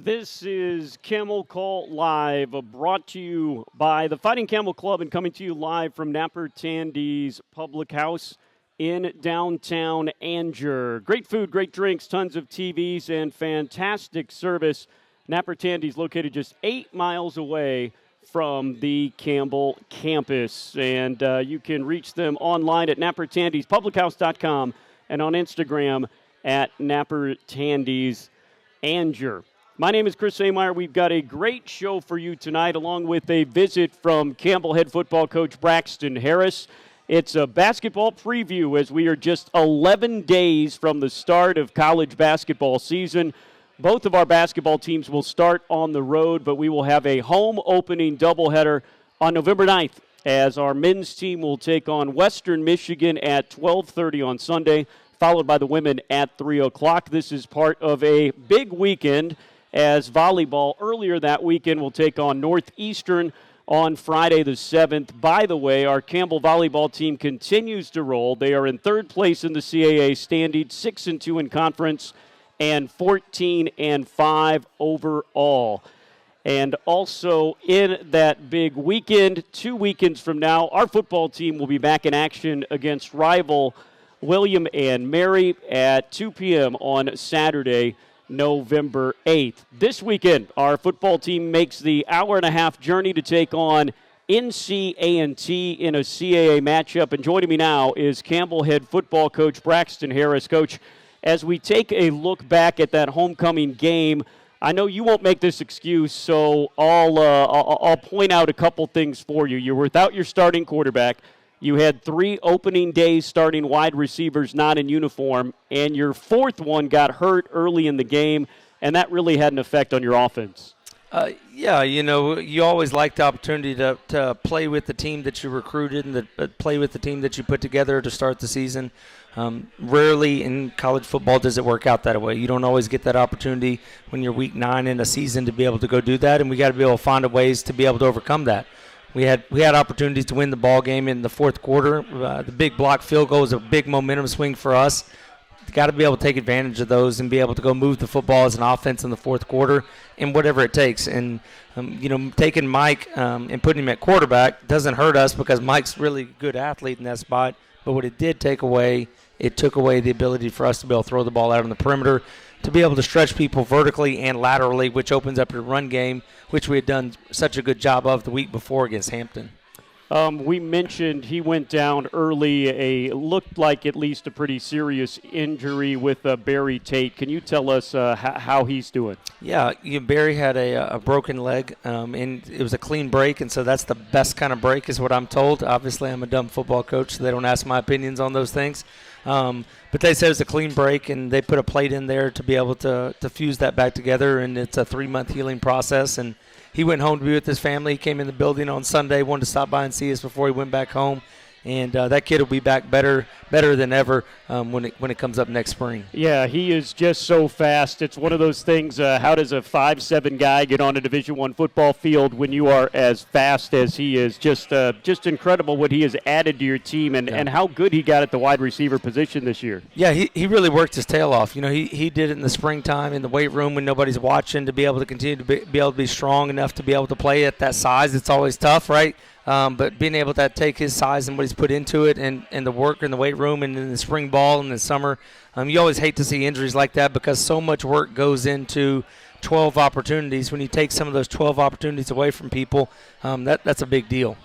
This is Camel Call Live, brought to you by the Fighting Camel Club and coming to you live from Napper Tandy's Public House in downtown Angier. Great food, great drinks, tons of TVs, and fantastic service. Napper Tandy's located just 8 miles away from the Campbell campus. And you can reach them online at nappertandyspublichouse.com and on Instagram at Napper Tandy's Angier. My name is Chris Ameyer. We've got a great show for you tonight, along with a visit from Campbell head football coach Braxton Harris. It's a basketball preview as we are just 11 days from the start of college basketball season. Both of our basketball teams will start on the road, but we will have a home opening doubleheader on November 9th as our men's team will take on Western Michigan at 12:30 on Sunday, followed by the women at 3 o'clock. This is part of a big weekend as volleyball earlier that weekend will take on Northeastern on Friday the 7th. By the way, our Campbell volleyball team continues to roll. They are in third place in the CAA standings, 6-2 in conference, and 14-5 overall. And also in that big weekend, 2 weekends from now, our football team will be back in action against rival William and Mary at 2 p.m. on Saturday, November 8th. This weekend, our football team makes the hour-and-a-half journey to take on NC-A&T in a CAA matchup. And joining me now is Campbell head football coach Braxton Harris. Coach, as we take a look back at that homecoming game, I know you won't make this excuse, so I'll point out a couple things for you. You're without your starting quarterback. You had 3 opening days starting wide receivers not in uniform, and your fourth one got hurt early in the game, and that really had an effect on your offense. Yeah, you always like the opportunity to play with the team that you recruited and play with the team that you put together to start the season. Rarely in college football does it work out that way. You don't always get that opportunity when you're week 9 in a season to be able to go do that, and we got to be able to find ways to be able to overcome that. We had opportunities to win the ball game in the fourth quarter. The big block field goal is a big momentum swing for us. Got to be able to take advantage of those and be able to go move the football as an offense in the fourth quarter and whatever it takes. And, taking Mike and putting him at quarterback doesn't hurt us because Mike's really a good athlete in that spot. But what it did take away, it took away the ability for us to be able to throw the ball out on the perimeter, to be able to stretch people vertically and laterally, which opens up the run game, which we had done such a good job of the week before against Hampton. We mentioned he went down early, looked like at least a pretty serious injury with Barry Tate. Can you tell us how he's doing? Yeah, Barry had a broken leg, and it was a clean break, and so that's the best kind of break is what I'm told. Obviously, I'm a dumb football coach, so they don't ask my opinions on those things. But they said it's a clean break, and they put a plate in there to be able to fuse that back together, and it's a 3-month healing process. And he went home to be with his family. He came in the building on Sunday, wanted to stop by and see us before he went back home. And that kid will be back better than ever when it comes up next spring. Yeah, he is just so fast. It's one of those things, how does a 5'7" guy get on a Division I football field when you are as fast as he is? Just incredible what he has added to your team and how good he got at the wide receiver position this year. Yeah, he really worked his tail off. He did it in the springtime in the weight room when nobody's watching to be able to continue to be able to be strong enough to be able to play at that size. It's always tough, right? But being able to take his size and what he's put into it and the work in the weight room and in the spring ball and the summer, you always hate to see injuries like that because so much work goes into 12 opportunities. When you take some of those 12 opportunities away from people, that's a big deal.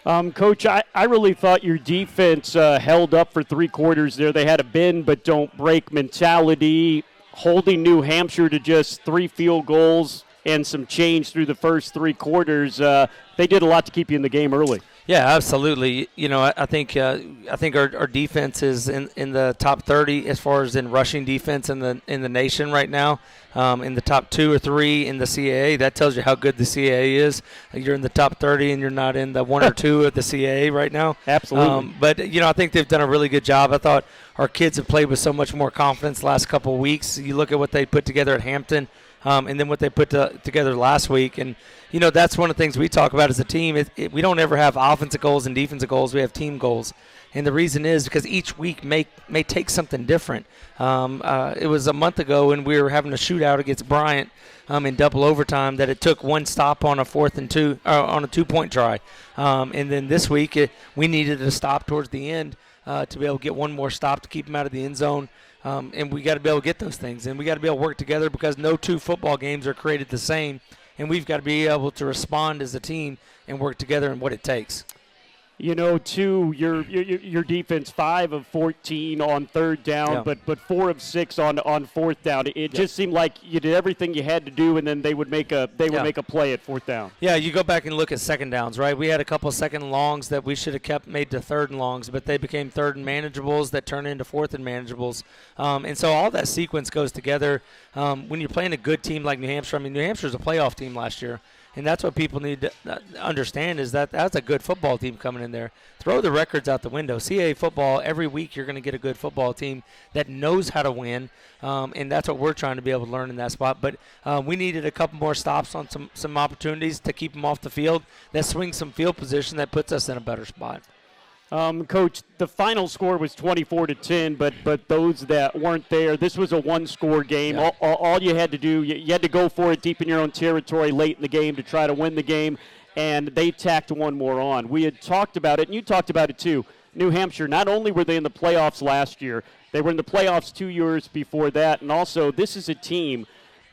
Coach, I really thought your defense held up for 3 quarters there. They had a bend but don't break mentality, holding New Hampshire to just 3 field goals and some change through the first 3 quarters. They did a lot to keep you in the game early. Yeah, absolutely. I think our defense is in the top 30 as far as in rushing defense in the nation right now. In the top 2 or 3 in the CAA, that tells you how good the CAA is. You're in the top 30 and you're not in the 1 or 2 of the CAA right now. Absolutely. But I think they've done a really good job. I thought our kids have played with so much more confidence the last couple of weeks. You look at what they put together at Hampton. And then what they put together last week. And, that's one of the things we talk about as a team. We don't ever have offensive goals and defensive goals. We have team goals. And the reason is because each week may take something different. It was a month ago when we were having a shootout against Bryant in double overtime that it took one stop on a 4th and 2 on a 2-point try. And then this week we needed a stop towards the end to be able to get one more stop to keep them out of the end zone. And we got to be able to get those things. And we got to be able to work together because no two football games are created the same. And we've got to be able to respond as a team and work together in what it takes. You know, too, your defense 5 of 14 on 3rd down, but 4 of 6 on 4th down. It just seemed like you did everything you had to do, and then they would make a make a play at 4th down. Yeah, you go back and look at 2nd downs, right? We had a couple of 2nd and longs that we should have made to 3rd and longs, but they became 3rd and manageables that turned into 4th and manageables. And so all that sequence goes together. When you're playing a good team like New Hampshire, I mean, New Hampshire's a playoff team last year. And that's what people need to understand is that that's a good football team coming in there. Throw the records out the window. CAA football, every week you're going to get a good football team that knows how to win, and that's what we're trying to be able to learn in that spot. But we needed a couple more stops on some opportunities to keep them off the field that swing some field position that puts us in a better spot. Coach, the final score was 24-10, but those that weren't there, this was a one-score game. Yeah. All you had to do, you had to go for it deep in your own territory late in the game to try to win the game, and they tacked one more on. We had talked about it, and you talked about it too. New Hampshire, not only were they in the playoffs last year, they were in the playoffs 2 years before that, and also this is a team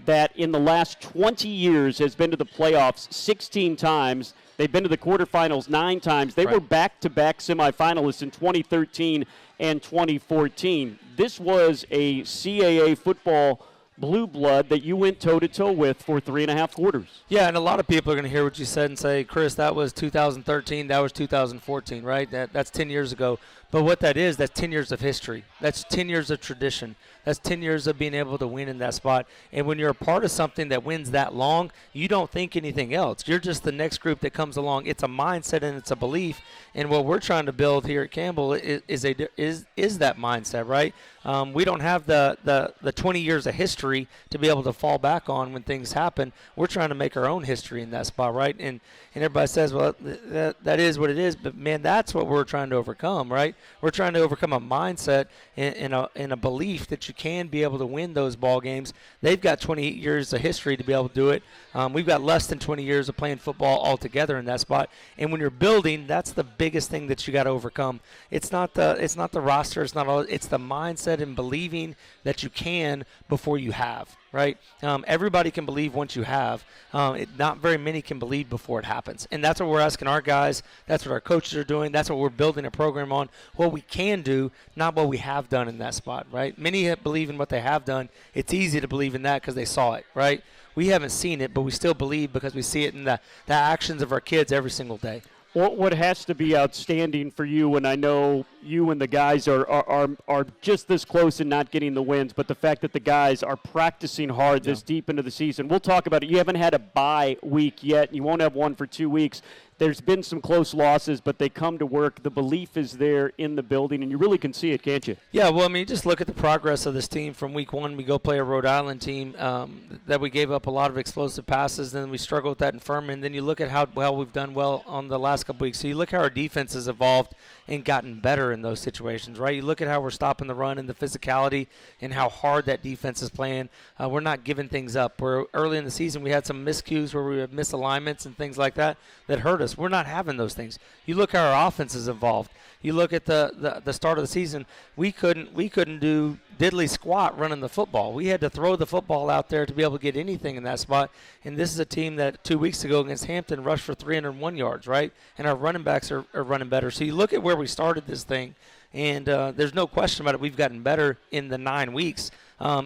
that in the last 20 years has been to the playoffs 16 times. They've been to the quarterfinals 9 times. They were back-to-back semifinalists in 2013 and 2014. This was a CAA football blue blood that you went toe-to-toe with for 3.5 quarters. Yeah, and a lot of people are going to hear what you said and say, Chris, that was 2013, that was 2014, right? That's 10 years ago. But what that is, that's 10 years of history. That's 10 years of tradition. That's 10 years of being able to win in that spot. And when you're a part of something that wins that long, you don't think anything else. You're just the next group that comes along. It's a mindset and it's a belief. And what we're trying to build here at Campbell is that mindset, right? We don't have the 20 years of history to be able to fall back on when things happen. We're trying to make our own history in that spot, right? And everybody says, well, that is what it is. But, man, that's what we're trying to overcome, right? We're trying to overcome a mindset and a belief that you can be able to win those ball games. They've got 28 years of history to be able to do it. We've got less than 20 years of playing football altogether in that spot. And when you're building, that's the biggest thing that you got to overcome. It's not the roster. It's not all. It's the mindset and believing that you can before you have. Right? Everybody can believe once you have. Not very many can believe before it happens. And that's what we're asking our guys. That's what our coaches are doing. That's what we're building a program on. What we can do, not what we have done in that spot, right? Many believe in what they have done. It's easy to believe in that because they saw it, right? We haven't seen it, but we still believe because we see it in the actions of our kids every single day. What has to be outstanding for you, and I know you and the guys are just this close and not getting the wins, but the fact that the guys are practicing hard this deep into the season. We'll talk about it. You haven't had a bye week yet. You won't have one for 2 weeks. There's been some close losses, but they come to work. The belief is there in the building, and you really can see it, can't you? Yeah, well, I mean, just look at the progress of this team from week 1. We go play a Rhode Island team that we gave up a lot of explosive passes, then we struggled with that in Furman. Then you look at how well we've done well on the last couple weeks. So you look how our defense has evolved and gotten better in those situations, right? You look at how we're stopping the run and the physicality and how hard that defense is playing. We're not giving things up. Early in the season, we had some miscues where we had misalignments and things like that hurt us. We're not having those things. You look how our offense is evolved. You look at the start of the season, we couldn't do diddly squat running the football. We had to throw the football out there to be able to get anything in that spot. And this is a team that 2 weeks ago against Hampton rushed for 301 yards, right? And our running backs are running better. So you look at where we started this thing, and there's no question about it. We've gotten better in the 9 weeks.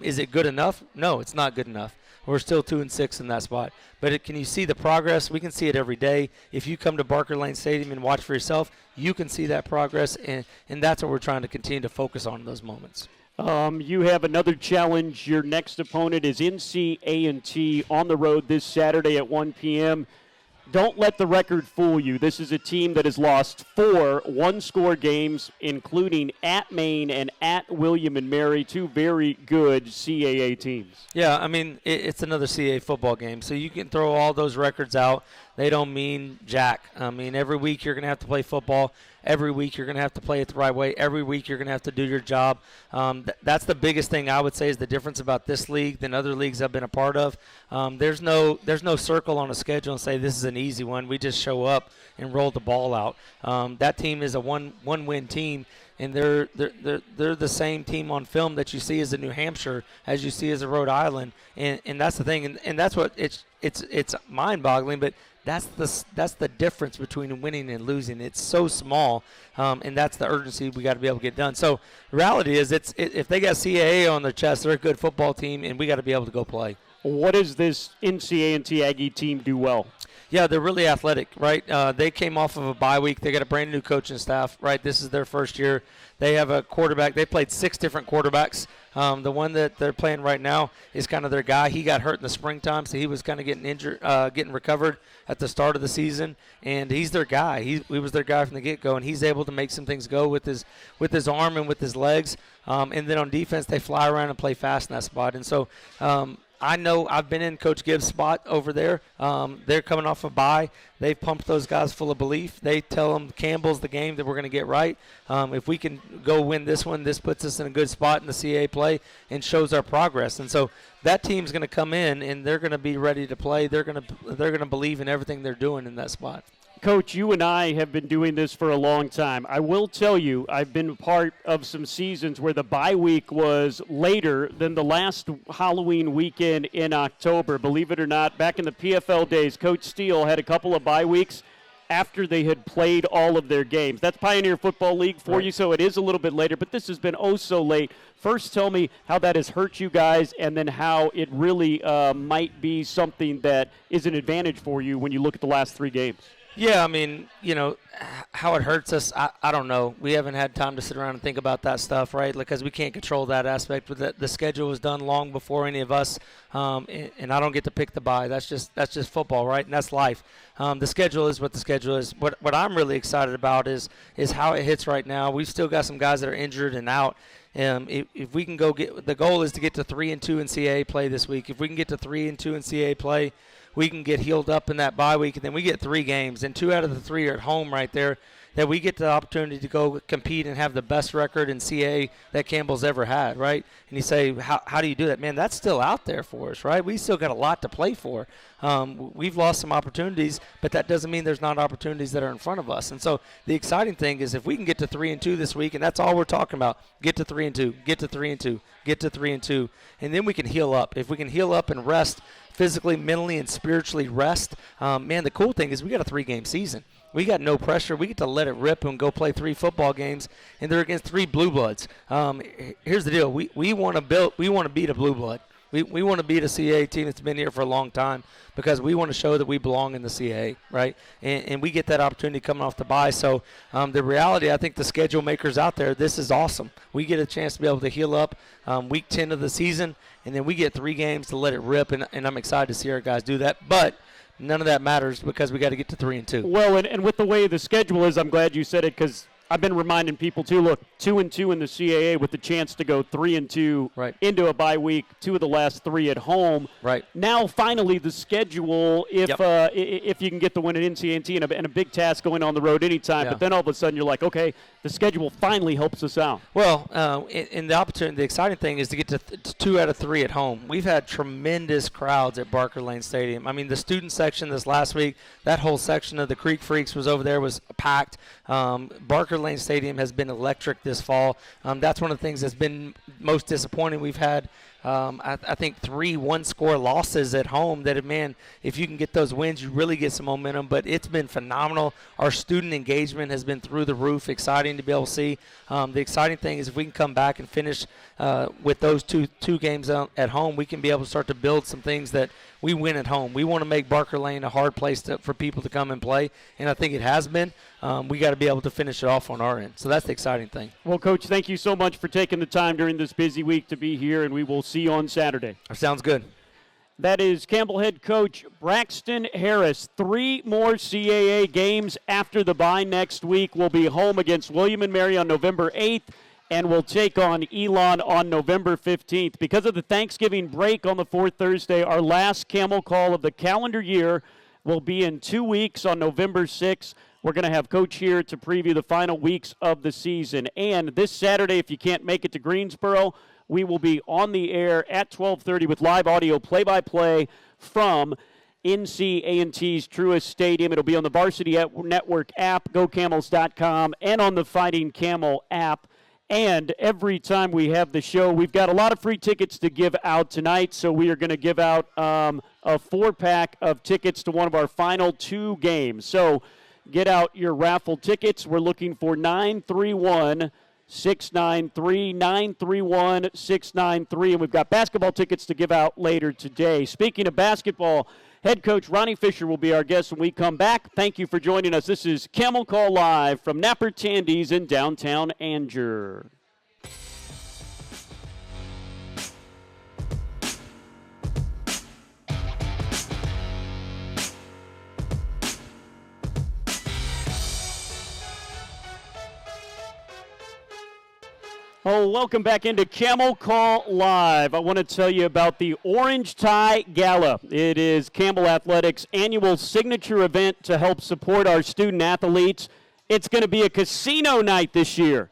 Is it good enough? No, it's not good enough. We're still 2-6 in that spot. But can you see the progress? We can see it every day. If you come to Barker Lane Stadium and watch for yourself, you can see that progress, and that's what we're trying to continue to focus on in those moments. You have another challenge. Your next opponent is NC A&T on the road this Saturday at 1 p.m. Don't let the record fool you. This is a team that has lost 4 one-score games, including at Maine and at William and Mary, 2 very good CAA teams. Yeah, I mean, it's another CAA football game, so you can throw all those records out. They don't mean jack. I mean, every week you're going to have to play football. Every week you're going to have to play it the right way. Every week you're going to have to do your job. That's the biggest thing I would say is the difference about this league than other leagues I've been a part of. There's no circle on a schedule and say this is an easy one. We just show up and roll the ball out. That team is a one-win team. And they're the same team on film that you see as a New Hampshire, as you see as a Rhode Island, and that's the thing, and that's what it's mind-boggling, but that's the difference between winning and losing. It's so small, and that's the urgency we got to be able to get done. So the reality is, if they got CAA on their chest, they're a good football team, and we got to be able to go play. What does this NCAA Aggie team do well? Yeah, they're really athletic, right? They came off of a bye week. They got a brand new coaching staff, right? This is their first year. They have a quarterback. They played 6 different quarterbacks. The one that they're playing right now is kind of their guy. He got hurt in the springtime, so he was kind of getting injured, getting recovered at the start of the season, and he's their guy. He was their guy from the get-go, and he's able to make some things go with his arm and with his legs. And then on defense, they fly around and play fast in that spot. And so I know I've been in Coach Gibbs' spot over there. They're coming off a bye. They've pumped those guys full of belief. They tell them Campbell's the game that we're going to get right. If we can go win this one, this puts us in a good spot in the CAA play and shows our progress. And so that team's going to come in and they're going to be ready to play. They're going to believe in everything they're doing in that spot. Coach, you and I have been doing this for a long time. I will tell you, I've been part of some seasons where the bye week was later than the last Halloween weekend in October. Believe it or not, back in the PFL days, Coach Steele had a couple of bye weeks after they had played all of their games. That's Pioneer Football League for you, so it is a little bit later, but this has been oh so late. First, tell me how that has hurt you guys, and then how it really might be something that is an advantage for you when you look at the last 3 games. Yeah, I mean, how it hurts us, I don't know. We haven't had time to sit around and think about that stuff, right? Because we can't control that aspect. But the schedule was done long before any of us, and I don't get to pick the bye. That's just football, right? And that's life. The schedule is what the schedule is. What I'm really excited about is how it hits right now. We've still got some guys that are injured and out. If we can go the goal is to get to 3-2 in CAA play this week. If we can get to 3-2 in CAA play, we can get healed up in that bye week, and then we get 3 games, and 2 out of the 3 are at home right there, that we get the opportunity to go compete and have the best record in CAA that Campbell's ever had, right? And you say, how do you do that? Man, that's still out there for us, right? We still got a lot to play for. We've lost some opportunities, but that doesn't mean there's not opportunities that are in front of us. And so the exciting thing is if we can get to 3-2 this week, and that's all we're talking about, get to 3-2, get to 3-2, get to 3-2, and then we can heal up. If we can heal up and rest physically, mentally, and spiritually rest, man, the cool thing is we got a 3-game season. We got no pressure. We get to let it rip and go play 3 football games, and they're against 3 blue bloods. Here's the deal: we want to beat a blue blood. We want to beat a CAA team that's been here for a long time because we want to show that we belong in the CAA, right? And we get that opportunity coming off the bye. So the reality, I think the schedule makers out there, this is awesome. We get a chance to be able to heal up week 10 of the season, and then we get 3 games to let it rip, and I'm excited to see our guys do that. But none of that matters because we got to get to 3-2. Well, and with the way the schedule is, I'm glad you said it because I've been reminding people too. Look, 2-2 in the CAA with the chance to go 3-2 into a bye week. 2 of the last 3 at home. Right now, finally, the schedule. If you can get the win at NCAA and a big task going on the road anytime, but then all of a sudden you're like, okay, the schedule finally helps us out. Well, in the opportunity, the exciting thing is to get to 2 out of 3 at home. We've had tremendous crowds at Barker Lane Stadium. I mean, the student section this last week, that whole section of the Creek Freaks was over there, was packed. Barker Lane Stadium has been electric this fall. That's one of the things that's been most disappointing. We've had, I think, 3 one-score losses at home that, man, if you can get those wins, you really get some momentum. But it's been phenomenal. Our student engagement has been through the roof. Exciting to be able to see. The exciting thing is if we can come back and finish with those two games at home, we can be able to start to build some things that we win at home. We want to make Barker Lane a hard place for people to come and play, and I think it has been. We got to be able to finish it off on our end. So that's the exciting thing. Well, Coach, thank you so much for taking the time during this busy week to be here, and we will see you on Saturday. Sounds good. That is Campbell head coach Braxton Harris. 3 more CAA games after the bye next week. We'll be home against William & Mary on November 8th, and we'll take on Elon on November 15th. Because of the Thanksgiving break on the 4th Thursday, our last Camel Call of the calendar year will be in 2 weeks on November 6th. We're going to have Coach here to preview the final weeks of the season. And this Saturday, if you can't make it to Greensboro, we will be on the air at 12:30 with live audio play-by-play from NC&T's Truist Stadium. It'll be on the Varsity Network app, GoCamels.com, and on the Fighting Camel app. And every time we have the show, we've got a lot of free tickets to give out tonight. So we are going to give out a 4-pack of tickets to one of our final 2 games. So get out your raffle tickets. We're looking for 931-693, 931-693. And we've got basketball tickets to give out later today. Speaking of basketball, head coach Ronny Fisher will be our guest when we come back. Thank you for joining us. This is Camel Call Live from Napper Tandy's in downtown Angier. Oh, welcome back into Camel Call Live. I want to tell you about the Orange Tie Gala. It is Campbell Athletics' annual signature event to help support our student athletes. It's going to be a casino night this year,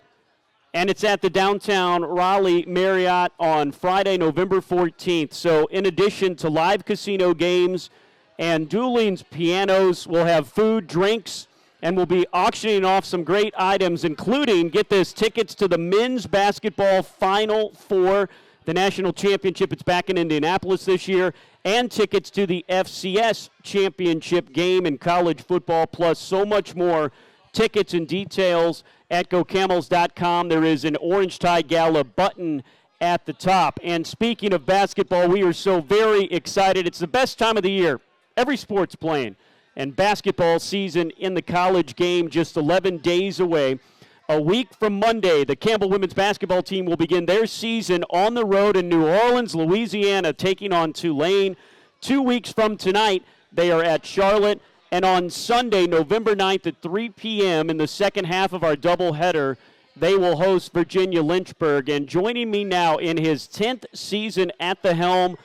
and it's at the downtown Raleigh Marriott on Friday, November 14th. So in addition to live casino games and duelings, pianos, we'll have food, drinks, and we'll be auctioning off some great items, including, get this, tickets to the men's basketball Final Four, the national championship. It's back in Indianapolis this year, and tickets to the FCS championship game in college football, plus so much more. Tickets and details at GoCamels.com. There is an Orange Tie Gala button at the top. And speaking of basketball, we are so very excited. It's the best time of the year. Every sport's playing. And basketball season in the college game just 11 days away. A week from Monday, the Campbell women's basketball team will begin their season on the road in New Orleans, Louisiana, taking on Tulane. 2 weeks from tonight, they are at Charlotte. And on Sunday, November 9th at 3 p.m. in the second half of our doubleheader, they will host Virginia Lynchburg. And joining me now in his 10th season at the helm,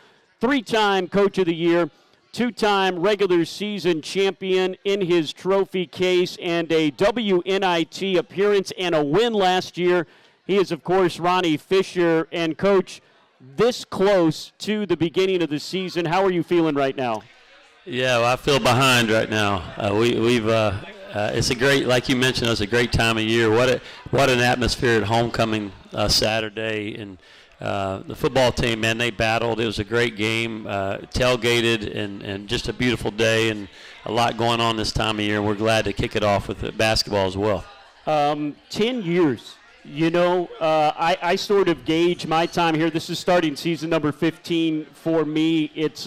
3-time Coach of the Year, 2-time regular season champion in his trophy case, and a WNIT appearance and a win last year. He is, of course, Ronny Fisher. And, Coach, this close to the beginning of the season, how are you feeling right now? Yeah, well, I feel behind right now. It's a great, like you mentioned, it's a great time of year. What an atmosphere at homecoming Saturday, and the football team, man, they battled. It was a great game, tailgated, and just a beautiful day, and a lot going on this time of year. And we're glad to kick it off with basketball as well. 10 years. You know, I sort of gauge my time here. This is starting season number 15 for me. It's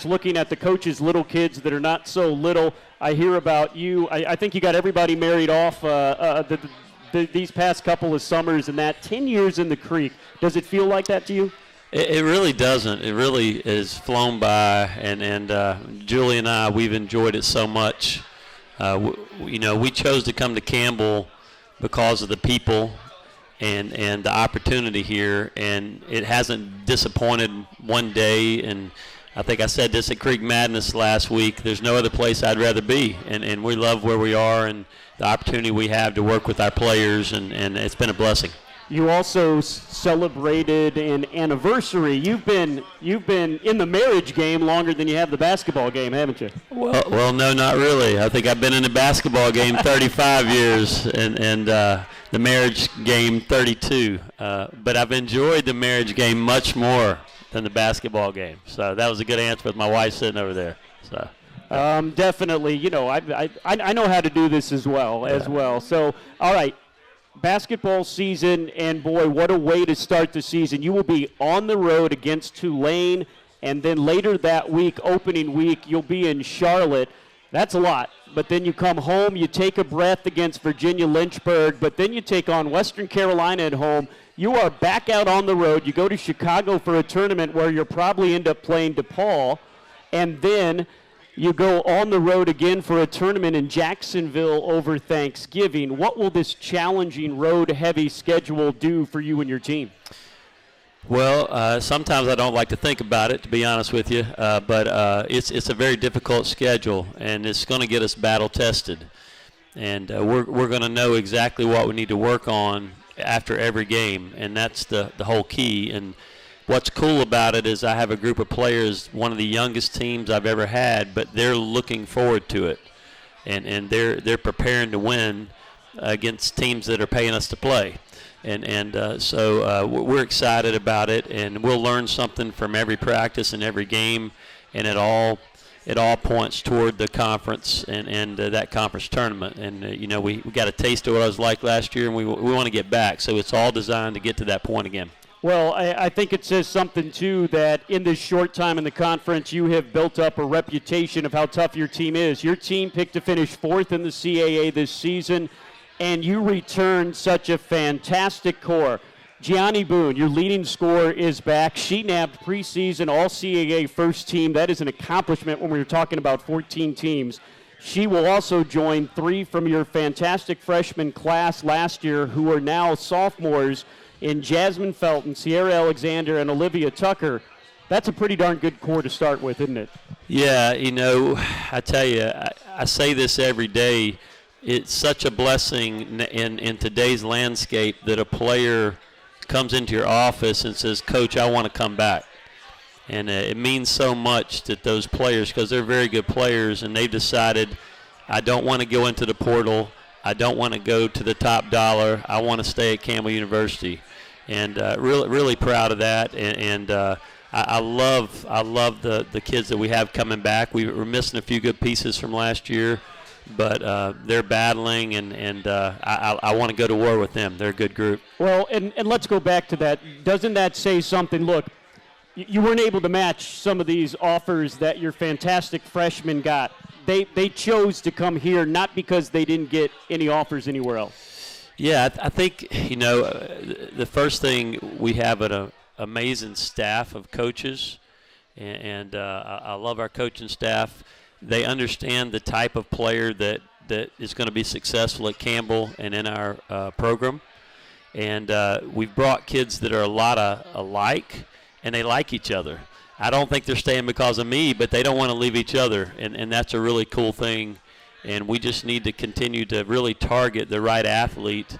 looking at the coaches' little kids that are not so little. I hear about you. I think you got everybody married off these past couple of summers, and that 10 years in the creek. Does it feel like that to you? It really doesn't. It really is flown by, and Julie and I, we've enjoyed it so much. We chose to come to Campbell because of the people and the opportunity here, and it hasn't disappointed one day. And I think I said this at Creek Madness last week, there's no other place I'd rather be, and we love where we are and the opportunity we have to work with our players, and it's been a blessing. You also celebrated an anniversary. You've been in the marriage game longer than you have the basketball game, haven't you? Well, no, not really. I think I've been in the basketball game 35 years and the marriage game 32. But I've enjoyed the marriage game much more than the basketball game. So that was a good answer with my wife sitting over there. So. Definitely. You know, I know how to do this as well. So, all right. Basketball season, and boy, what a way to start the season. You will be on the road against Tulane, and then later that week, opening week, you'll be in Charlotte. That's a lot. But then you come home, you take a breath against Virginia Lynchburg, but then you take on Western Carolina at home. You are back out on the road. You go to Chicago for a tournament where you'll probably end up playing DePaul, and then you go on the road again for a tournament in Jacksonville over Thanksgiving. What will this challenging road-heavy schedule do for you and your team? Well, sometimes I don't like to think about it, to be honest with you, but it's a very difficult schedule, and it's going to get us battle-tested. And we're going to know exactly what we need to work on after every game, and that's the whole key. And what's cool about it is I have a group of players, one of the youngest teams I've ever had, but they're looking forward to it, and they're preparing to win against teams that are paying us to play. So we're excited about it, and we'll learn something from every practice and every game, and it all points toward the conference and that conference tournament. And we got a taste of what it was like last year, and we want to get back. So it's all designed to get to that point again. Well, I think it says something, too, that in this short time in the conference, you have built up a reputation of how tough your team is. Your team picked to finish 4th in the CAA this season, and you returned such a fantastic core. Gianni Boone, your leading scorer, is back. She nabbed preseason All-CAA first team. That is an accomplishment when we were talking about 14 teams. She will also join 3 from your fantastic freshman class last year who are now sophomores in Jasmine Felton, Sierra Alexander, and Olivia Tucker. That's a pretty darn good core to start with, isn't it? Yeah, I tell you, I say this every day. It's such a blessing in today's landscape that a player comes into your office and says, "Coach, I want to come back." And it means so much that those players, because they're very good players, and they've decided, I don't want to go into the portal. I don't want to go to the top dollar. I want to stay at Campbell University. And really proud of that. I love the kids that we have coming back. We're missing a few good pieces from last year, but they're battling, and I want to go to war with them. They're a good group. Well, and let's go back to that. Doesn't that say something? Look, you weren't able to match some of these offers that your fantastic freshmen got. They chose to come here not because they didn't get any offers anywhere else. Yeah, I think, the first thing, we have an amazing staff of coaches, and I love our coaching staff. They understand the type of player that is going to be successful at Campbell and in our program. And we've brought kids that are a lot alike, and they like each other. I don't think they're staying because of me, but they don't want to leave each other, and that's a really cool thing. And we just need to continue to really target the right athlete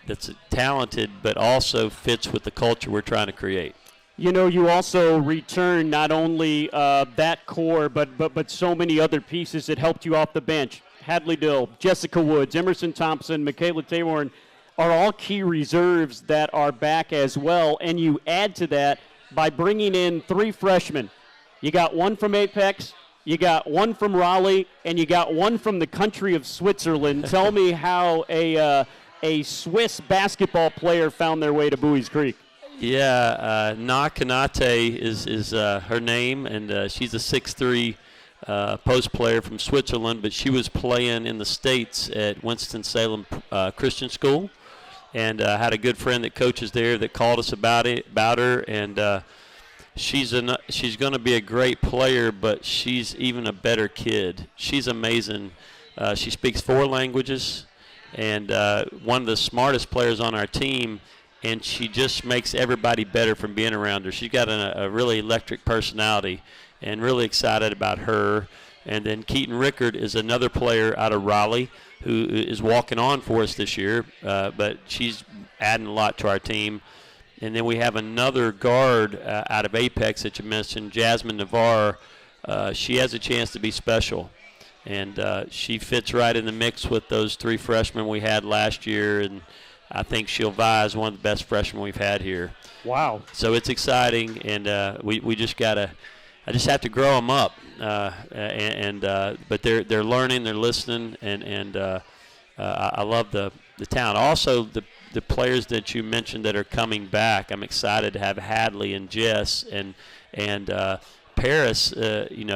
that's talented but also fits with the culture we're trying to create. You also return not only that core, but so many other pieces that helped you off the bench. Hadley Dill, Jessica Woods, Emerson Thompson, Michaela Taborn are all key reserves that are back as well. And you add to that by bringing in 3 freshmen. You got 1 from Apex, you got 1 from Raleigh, and you got 1 from the country of Switzerland. Tell me how a Swiss basketball player found their way to Bowie's Creek. Yeah, Na Kanate is her name, and she's a 6'3" post player from Switzerland, but she was playing in the States at Winston-Salem Christian School, and had a good friend that coaches there that called us about her, and she's going to be a great player, but she's even a better kid. She's amazing. She speaks 4 languages, and one of the smartest players on our team, and she just makes everybody better from being around her. She's got a really electric personality, and really excited about her. And then Keaton Rickard is another player out of Raleigh who is walking on for us this year, but she's adding a lot to our team. And then we have another guard out of Apex that you mentioned, Jasmine Navarre. She has a chance to be special, and she fits right in the mix with those 3 freshmen we had last year, and I think she'll vie as one of the best freshmen we've had here. Wow. So it's exciting, and we just I just have to grow them up, but they're learning, they're listening, and I love the talent. Also, the players that you mentioned that are coming back, I'm excited to have Hadley and Jess and Paris.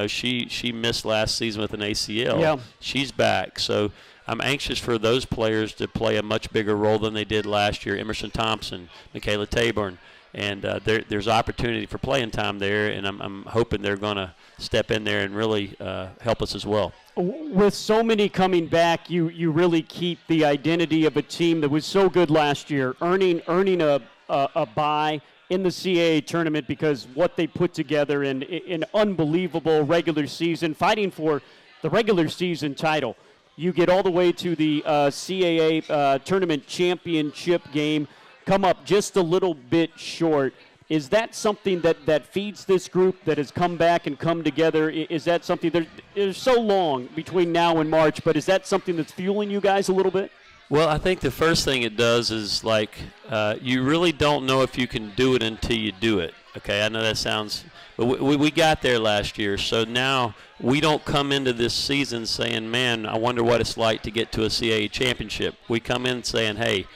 She missed last season with an ACL. Yeah. She's back, so I'm anxious for those players to play a much bigger role than they did last year. Emerson Thompson, Michaela Taborn, and there's opportunity for playing time there, and I'm hoping they're going to step in there and really help us as well. With so many coming back, you really keep the identity of a team that was so good last year, earning a bye in the CAA tournament because what they put together in unbelievable regular season, fighting for the regular season title. You get all the way to the CAA tournament championship game, come up just a little bit short. Is that something that feeds this group that has come back and come together? Is that something there's so long between now and March, but is that something that's fueling you guys a little bit? Well, I think the first thing it does is, you really don't know if you can do it until you do it. Okay, I know that sounds – but we got there last year, so now we don't come into this season saying, man, I wonder what it's like to get to a CAA championship. We come in saying, hey,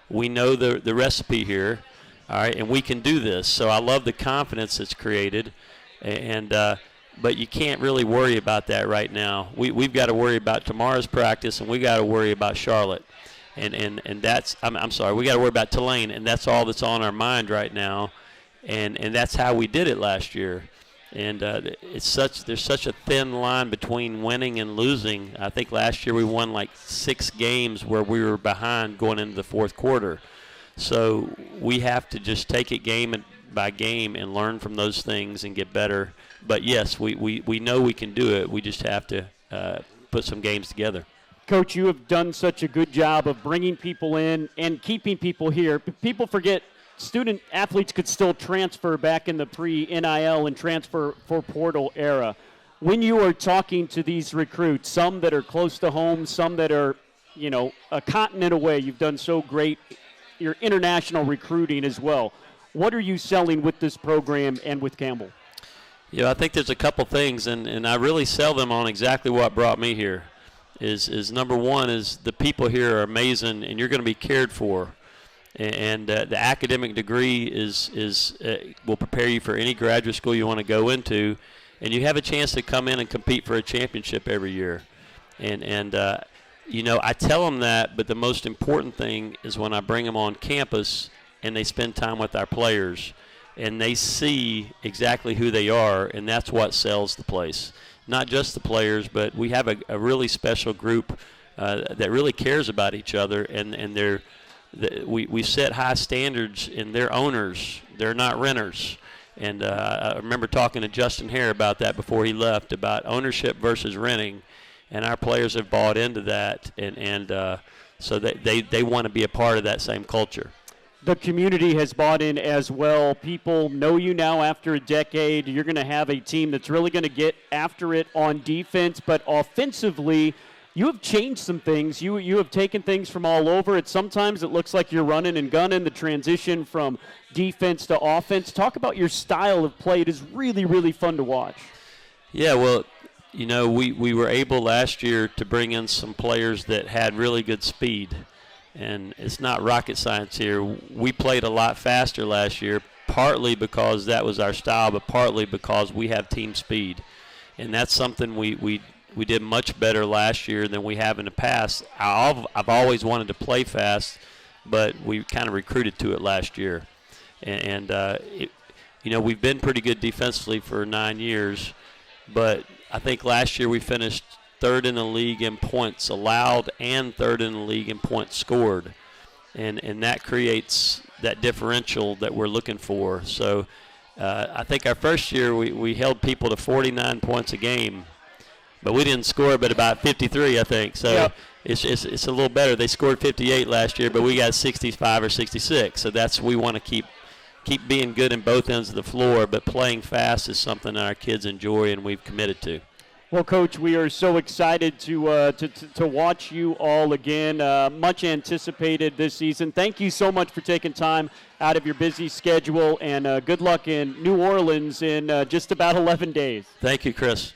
we know the recipe here. All right, and we can do this. So I love the confidence that's created, but you can't really worry about that right now. We've got to worry about tomorrow's practice, and we got to worry about Charlotte, and that's I'm sorry, we got to worry about Tulane, and that's all that's on our mind right now, and that's how we did it last year, and there's such a thin line between winning and losing. I think last year we won like 6 games where we were behind going into the fourth quarter. So we have to just take it game by game and learn from those things and get better. But, yes, we know we can do it. We just have to put some games together. Coach, you have done such a good job of bringing people in and keeping people here. People forget student athletes could still transfer back in the pre-NIL and transfer for portal era. When you are talking to these recruits, some that are close to home, some that are, a continent away, you've done so great your international recruiting as well. What are you selling with this program and with Campbell? Yeah, I think there's a couple things, and I really sell them on exactly what brought me here. Is number one is the people here are amazing, and you're going to be cared for. And the academic degree will prepare you for any graduate school you want to go into, and you have a chance to come in and compete for a championship every year. I tell them that, but the most important thing is when I bring them on campus and they spend time with our players and they see exactly who they are, and that's what sells the place. Not just the players, but we have a really special group that really cares about each other, and we set high standards in their owners. They're not renters. And I remember talking to Justin Hare about that before he left, about ownership versus renting. And our players have bought into that, and so they want to be a part of that same culture. The community has bought in as well. People know you now after a decade. You're going to have a team that's really going to get after it on defense, but offensively, you have changed some things. You have taken things from all over. Sometimes it looks like you're running and gunning, the transition from defense to offense. Talk about your style of play. It is really, really fun to watch. Yeah, well, we were able last year to bring in some players that had really good speed. And it's not rocket science here. We played a lot faster last year, partly because that was our style, but partly because we have team speed. And that's something we did much better last year than we have in the past. I've always wanted to play fast, but we kind of recruited to it last year. And we've been pretty good defensively for 9 years, but I think last year we finished third in the league in points allowed and third in the league in points scored. And that creates that differential that we're looking for. So I think our first year we held people to 49 points a game, but we didn't score but about 53, I think. So yep. It's a little better. They scored 58 last year, but we got 65 or 66. So we want to keep being good in both ends of the floor, but playing fast is something that our kids enjoy and we've committed to. Well, Coach, we are so excited to watch you all again. Much anticipated this season. Thank you so much for taking time out of your busy schedule, and good luck in New Orleans in just about 11 days. Thank you, Chris.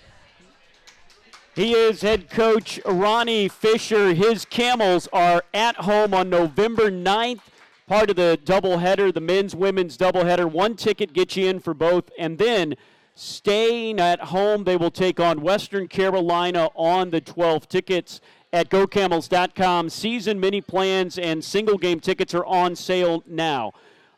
He is head coach Ronny Fisher. His Camels are at home on November 9th, part of the doubleheader, the men's-women's doubleheader. One ticket gets you in for both, and then staying at home, they will take on Western Carolina on the 12th. Tickets at GoCamels.com. Season mini plans and single game tickets are on sale now.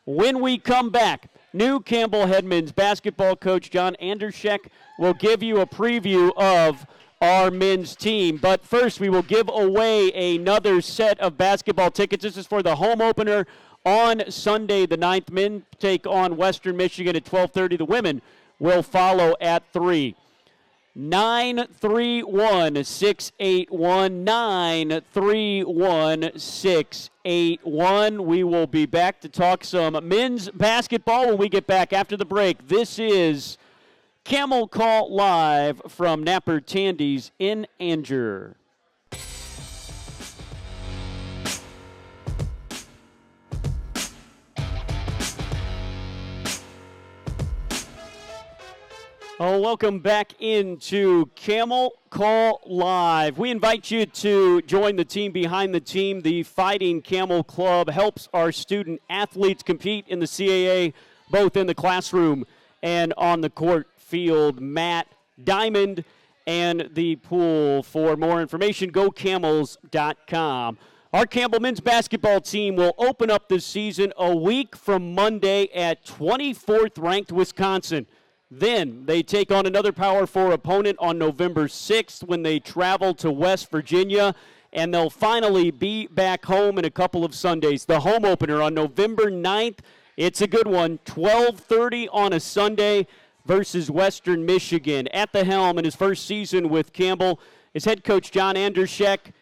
When we come back, new Campbell head men's basketball coach John Andrzejek will give you a preview of our men's team. But first, we will give away another set of basketball tickets. This is for the home opener on Sunday the 9th. Men take on Western Michigan at 12:30. The women will follow at 3. 931-681, 931-681. We will be back to talk some men's basketball when we get back after the break. This is Camel Call live from Napper Tandy's in Angier. Oh, welcome back into Camel Call Live. We invite you to join the team behind the team. The Fighting Camel Club helps our student athletes compete in the CAA, both in the classroom and on the court, field, mat, diamond, and the pool. For more information, go camels.com. Our Campbell men's basketball team will open up this season a week from Monday at 24th ranked Wisconsin. Then they take on another Power 4 opponent on November 6th when they travel to West Virginia, and they'll finally be back home in a couple of Sundays. The home opener on November 9th, it's a good one, 12:30 on a Sunday versus Western Michigan. At the helm in his first season with Campbell is head coach John Andrzejek.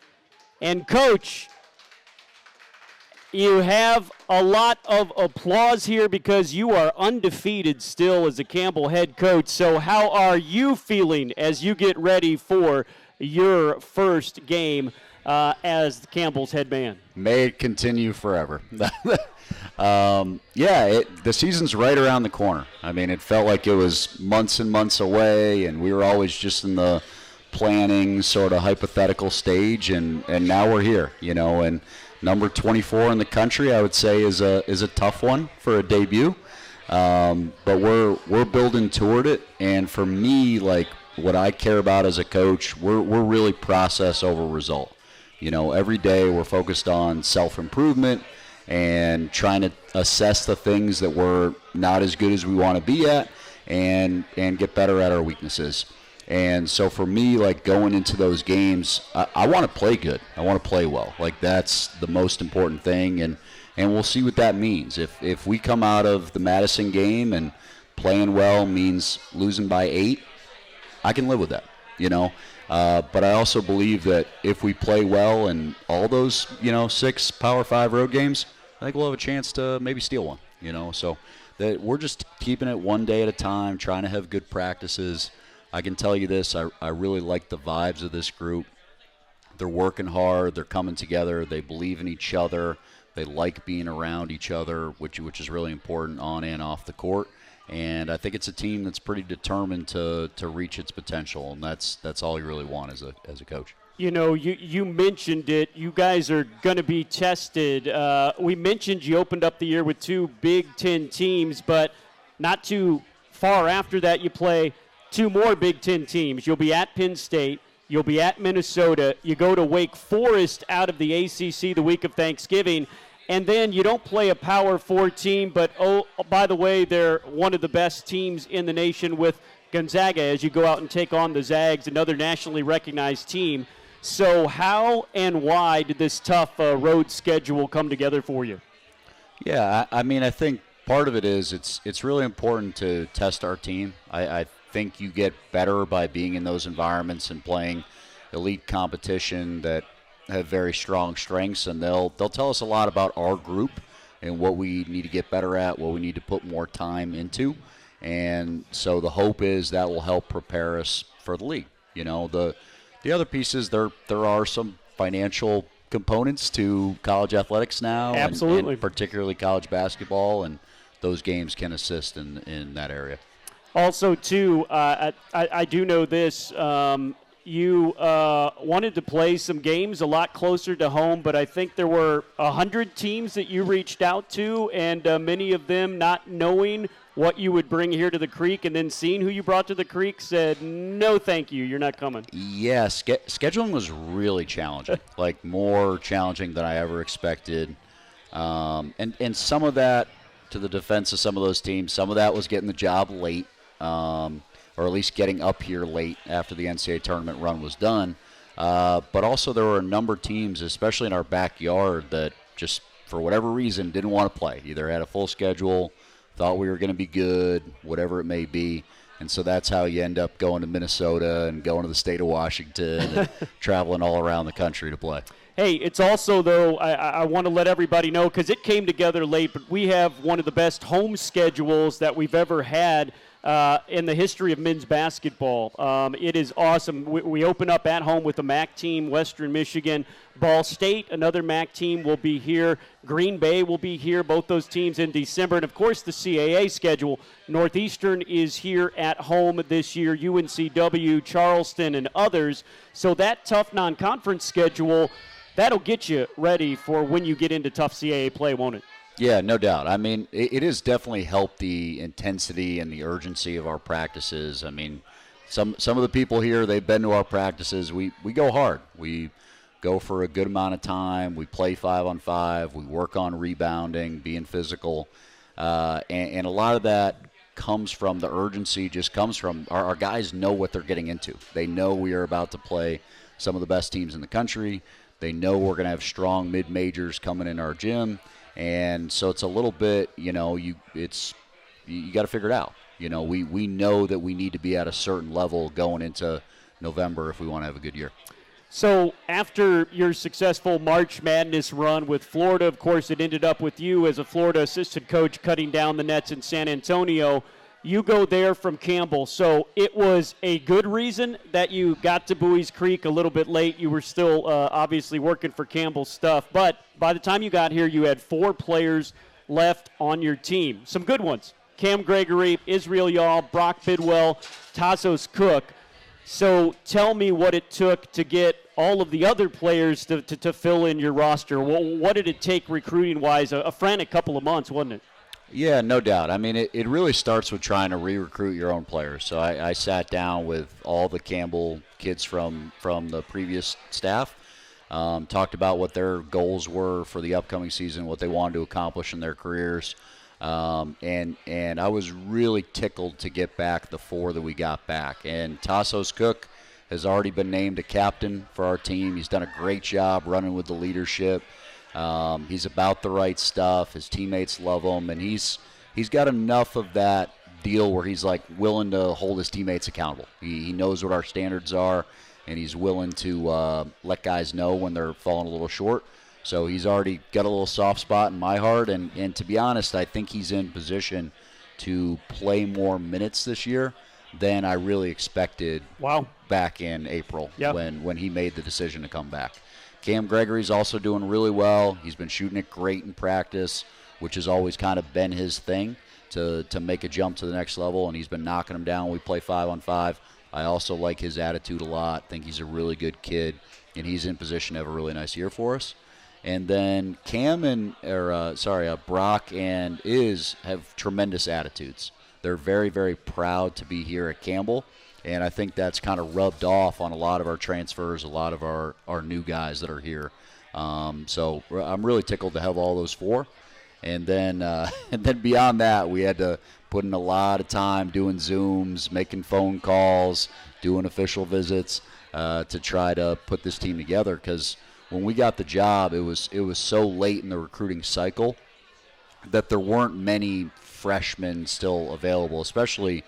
And, Coach, you have a lot of applause here because you are undefeated still as a Campbell head coach. So how are you feeling as you get ready for your first game as Campbell's head man? May it continue forever. The season's right around the corner. I mean, it felt like it was months and months away, and we were always just in the planning sort of hypothetical stage, and now we're here, and number 24 in the country, I would say, is a tough one for a debut, but we're building toward it. And for me, like what I care about as a coach, we're really process over result. Every day we're focused on self-improvement and trying to assess the things that we're not as good as we want to be at, and get better at our weaknesses. And so for me, like going into those games, I want to play good. I want to play well. Like that's the most important thing, and we'll see what that means. If we come out of the Madison game and playing well means losing by 8, I can live with that, But I also believe that if we play well in all those, 6 Power 5 road games, I think we'll have a chance to maybe steal one, So that we're just keeping it one day at a time, trying to have good practices. I can tell you this, I really like the vibes of this group. They're working hard, they're coming together, they believe in each other, they like being around each other, which is really important on and off the court. And I think it's a team that's pretty determined to reach its potential, and that's all you really want as a coach. You mentioned it. You guys are going to be tested. We mentioned you opened up the year with 2 Big Ten teams, but not too far after that you play 2 more Big Ten teams. You'll be at Penn State. You'll be at Minnesota. You go to Wake Forest out of the ACC the week of Thanksgiving. And then you don't play a Power 4 team, but, by the way, they're one of the best teams in the nation with Gonzaga as you go out and take on the Zags, another nationally recognized team. So how and why did this tough road schedule come together for you? Yeah, I mean, I think part of it is it's really important to test our team. I think you get better by being in those environments and playing elite competition that have very strong strengths, and they'll tell us a lot about our group and what we need to get better at, what we need to put more time into. And so the hope is that will help prepare us for the league. The other piece is there are some financial components to college athletics now. Absolutely. And particularly college basketball, and those games can assist in that area. Also, too, I do know this. You wanted to play some games a lot closer to home, but I think there were 100 teams that you reached out to, and many of them not knowing what you would bring here to the Creek, and then seeing who you brought to the Creek said, no, thank you, you're not coming. Yeah, scheduling was really challenging, like more challenging than I ever expected. And some of that, to the defense of some of those teams, some of that was getting the job late, or at least getting up here late after the NCAA tournament run was done. But also there were a number of teams, especially in our backyard, that just for whatever reason didn't want to play. Either had a full schedule, thought we were going to be good, whatever it may be. And so that's how you end up going to Minnesota and going to the state of Washington and traveling all around the country to play. Hey, it's also, though, I want to let everybody know, because it came together late, but we have one of the best home schedules that we've ever had in the history of men's basketball. It is awesome. We open up at home with the MAC team, Western Michigan. Ball State, another MAC team, will be here. Green Bay will be here, both those teams in December. And, of course, the CAA schedule. Northeastern is here at home this year, UNCW, Charleston, and others. So that tough non-conference schedule, that'll get you ready for when you get into tough CAA play, won't it? Yeah, no doubt. I mean, it has definitely helped the intensity and the urgency of our practices. I mean, some of the people here, they've been to our practices. We go hard. We go for a good amount of time. We play 5-on-5. We work on rebounding, being physical. And a lot of that comes from the urgency, just comes from our guys know what they're getting into. They know we are about to play some of the best teams in the country. They know we're going to have strong mid-majors coming in our gym. And so it's a little bit, you got to figure it out. We know that we need to be at a certain level going into November if we want to have a good year. So after your successful March Madness run with Florida, of course, it ended up with you as a Florida assistant coach cutting down the nets in San Antonio. You go there from Campbell. So it was a good reason that you got to Bowie's Creek a little bit late. You were still obviously working for Campbell's stuff. But by the time you got here, you had 4 players left on your team. Some good ones. Cam Gregory, Israel Yaw, Brock Bidwell, Tassos Cook. So tell me what it took to get all of the other players to fill in your roster. What did it take recruiting-wise? A frantic couple of months, wasn't it? Yeah, no doubt. I mean, it really starts with trying to re-recruit your own players. So I sat down with all the Campbell kids from the previous staff, talked about what their goals were for the upcoming season, what they wanted to accomplish in their careers. And I was really tickled to get back the 4 that we got back. And Tassos Cook has already been named a captain for our team. He's done a great job running with the leadership. He's about the right stuff. His teammates love him, and he's got enough of that deal where he's like willing to hold his teammates accountable. He knows what our standards are, and he's willing to let guys know when they're falling a little short. So he's already got a little soft spot in my heart, and to be honest, I think he's in position to play more minutes this year than I really expected. Wow. Back in April. Yep. when he made the decision to come back. Cam Gregory's also doing really well. He's been shooting it great in practice, which has always kind of been his thing to make a jump to the next level, and he's been knocking them down. We play 5-on-5. I also like his attitude a lot. Think he's a really good kid, and he's in position to have a really nice year for us. And then Brock and Iz have tremendous attitudes. They're very, very proud to be here at Campbell. And I think that's kind of rubbed off on a lot of our transfers, a lot of our new guys that are here. So I'm really tickled to have all those 4. And then beyond that, we had to put in a lot of time doing Zooms, making phone calls, doing official visits to try to put this team together. Because when we got the job, it was so late in the recruiting cycle that there weren't many freshmen still available, especially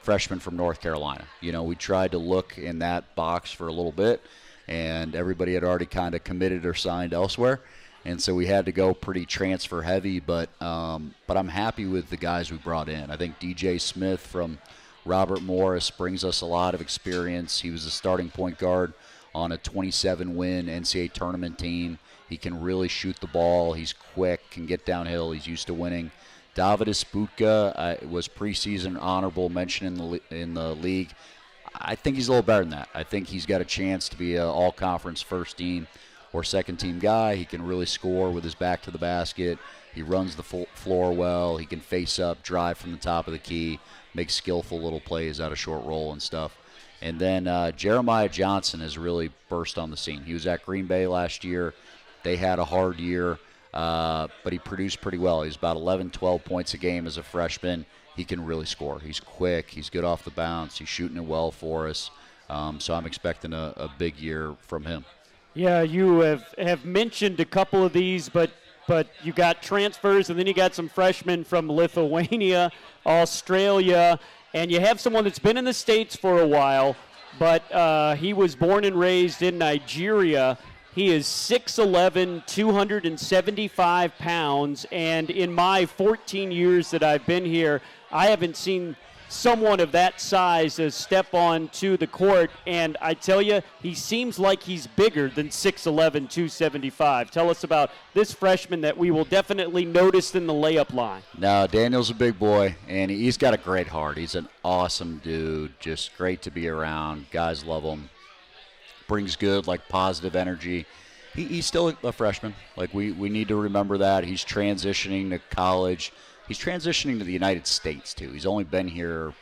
freshmen from North Carolina. We tried to look in that box for a little bit, and everybody had already kind of committed or signed elsewhere, and so we had to go pretty transfer heavy. But I'm happy with the guys we brought in. I think DJ Smith from Robert Morris brings us a lot of experience. He was a starting point guard on a 27-win NCAA tournament team. He can really shoot the ball. He's quick, can get downhill. He's used to winning. Davidus Butka was preseason honorable mention in the league. I think he's a little better than that. I think he's got a chance to be an all-conference first-team or second-team guy. He can really score with his back to the basket. He runs the floor well. He can face up, drive from the top of the key, make skillful little plays out of short roll and stuff. And then Jeremiah Johnson has really burst on the scene. He was at Green Bay last year. They had a hard year. But he produced pretty well. He's about 11, 12 points a game as a freshman. He can really score. He's quick. He's good off the bounce. He's shooting it well for us. So I'm expecting a big year from him. Yeah, you have mentioned a couple of these, but you got transfers, and then you got some freshmen from Lithuania, Australia, and you have someone that's been in the States for a while, but he was born and raised in Nigeria. He is 6'11", 275 pounds, and in my 14 years that I've been here, I haven't seen someone of that size step onto the court, and I tell you, he seems like he's bigger than 6'11", 275. Tell us about this freshman that we will definitely notice in the layup line. No, Daniel's a big boy, and he's got a great heart. He's an awesome dude, just great to be around. Guys love him. Brings good, like, positive energy. He's still a freshman. Like, we need to remember that. He's transitioning to college. He's transitioning to the United States, too. He's only been here,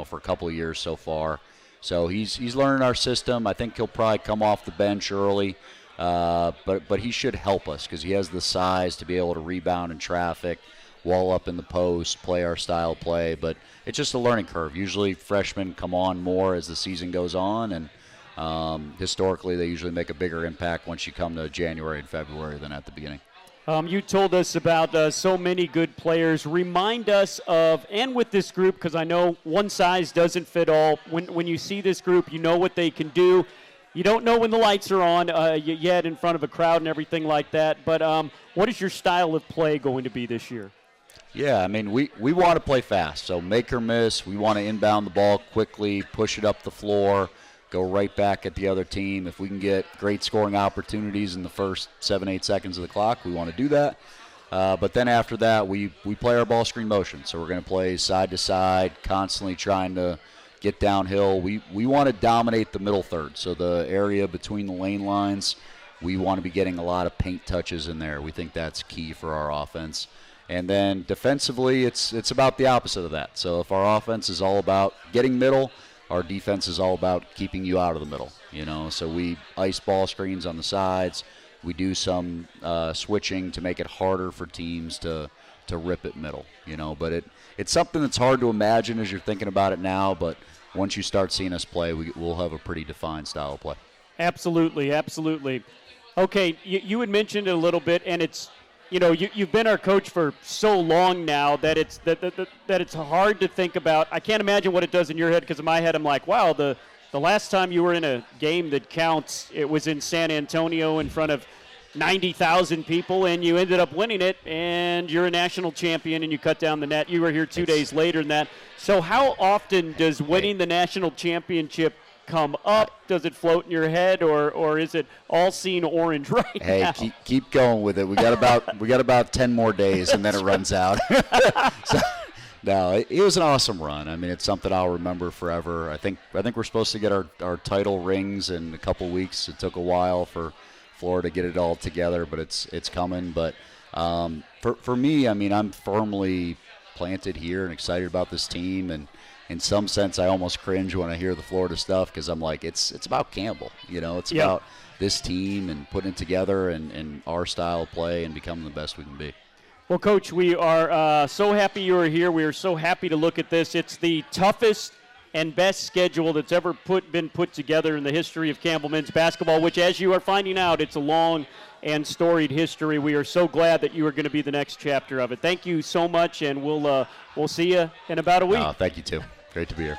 for a couple of years so far. So he's learning our system. I think he'll probably come off the bench early. But he should help us because he has the size to be able to rebound in traffic, wall up in the post, play our style play. But it's just a learning curve. Usually freshmen come on more as the season goes on, and historically they usually make a bigger impact once you come to January and February than at the beginning. You told us about so many good players. Remind us of, and with this group, because I know one size doesn't fit all, when you see this group, you know what they can do. You don't know when the lights are on yet in front of a crowd and everything like that, but what is your style of play going to be this year? Yeah, I mean, we want to play fast, so make or miss. We want to inbound the ball quickly, push it up the floor, go right back at the other team. If we can get great scoring opportunities in the first 7-8 seconds of the clock, we want to do that. But then after that, we play our ball screen motion. So we're going to play side to side, constantly trying to get downhill. We want to dominate the middle third. So the area between the lane lines, we want to be getting a lot of paint touches in there. We think that's key for our offense. And then defensively, it's about the opposite of that. So if our offense is all about getting middle, our defense is all about keeping you out of the middle, So we ice ball screens on the sides. We do some switching to make it harder for teams to rip it middle, But it's something that's hard to imagine as you're thinking about it now, but once you start seeing us play, we'll have a pretty defined style of play. Absolutely, absolutely. Okay, you had mentioned it a little bit, and it's, you've been our coach for so long now that it's that it's hard to think about. I can't imagine what it does in your head, because in my head I'm like, wow, the last time you were in a game that counts, it was in San Antonio in front of 90,000 people, and you ended up winning it, and you're a national champion, and you cut down the net. You were here 2 days later than that. So how often does winning the national championship come up? Does it float in your head, or is it all seen orange right now? Hey, keep going with it. We got about 10 more days, and then it runs out. No, it was an awesome run. I mean, it's something I'll remember forever. I think we're supposed to get our title rings in a couple weeks. It took a while for Florida to get it all together, but it's coming. But for me, I mean, I'm firmly planted here and excited about this team, and in some sense, I almost cringe when I hear the Florida stuff, because I'm like, it's about Campbell. It's about this team and putting it together and our style of play and becoming the best we can be. Well, Coach, we are so happy you are here. We are so happy to look at this. It's the toughest and best schedule that's ever been put together in the history of Campbell men's basketball, which, as you are finding out, it's a long and storied history. We are so glad that you are going to be the next chapter of it. Thank you so much, and we'll see you in about a week. Thank you, too. Great to be here.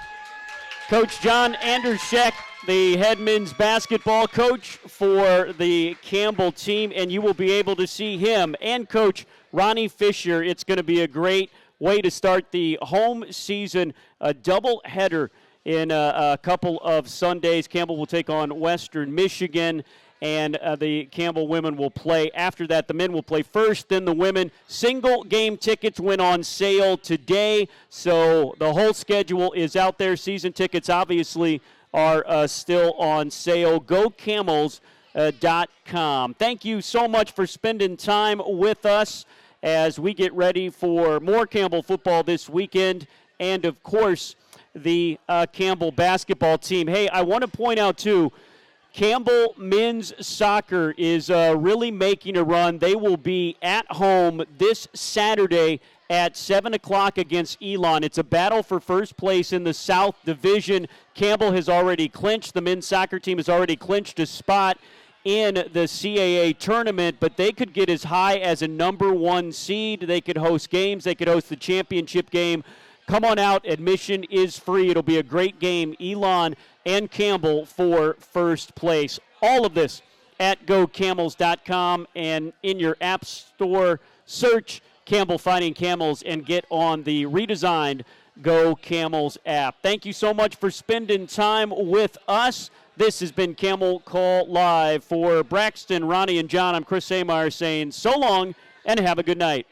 Coach John Andrzejek, the head men's basketball coach for the Campbell team, and you will be able to see him and Coach Ronny Fisher. It's going to be a great way to start the home season, a doubleheader in a couple of Sundays. Campbell will take on Western Michigan, and the Campbell women will play after that. The men will play first, then the women. Single game tickets went on sale today, so the whole schedule is out there. Season tickets obviously are still on sale. GoCamels.com. Thank you so much for spending time with us as we get ready for more Campbell football this weekend, and, of course, the Campbell basketball team. Hey, I want to point out, too, Campbell men's soccer is really making a run. They will be at home this Saturday at 7 o'clock against Elon. It's a battle for first place in the South Division. Campbell has already clinched. The men's soccer team has already clinched a spot in the CAA tournament, but they could get as high as a number 1 seed. They could host games. They could host the championship game. Come on out. Admission is free. It'll be a great game. Elon and Campbell for first place. All of this at GoCamels.com, and in your app store, search Campbell Fighting Camels and get on the redesigned Go Camels app. Thank you so much for spending time with us. This has been Camel Call Live. For Braxton, Ronnie, and John, I'm Chris Amar saying so long and have a good night.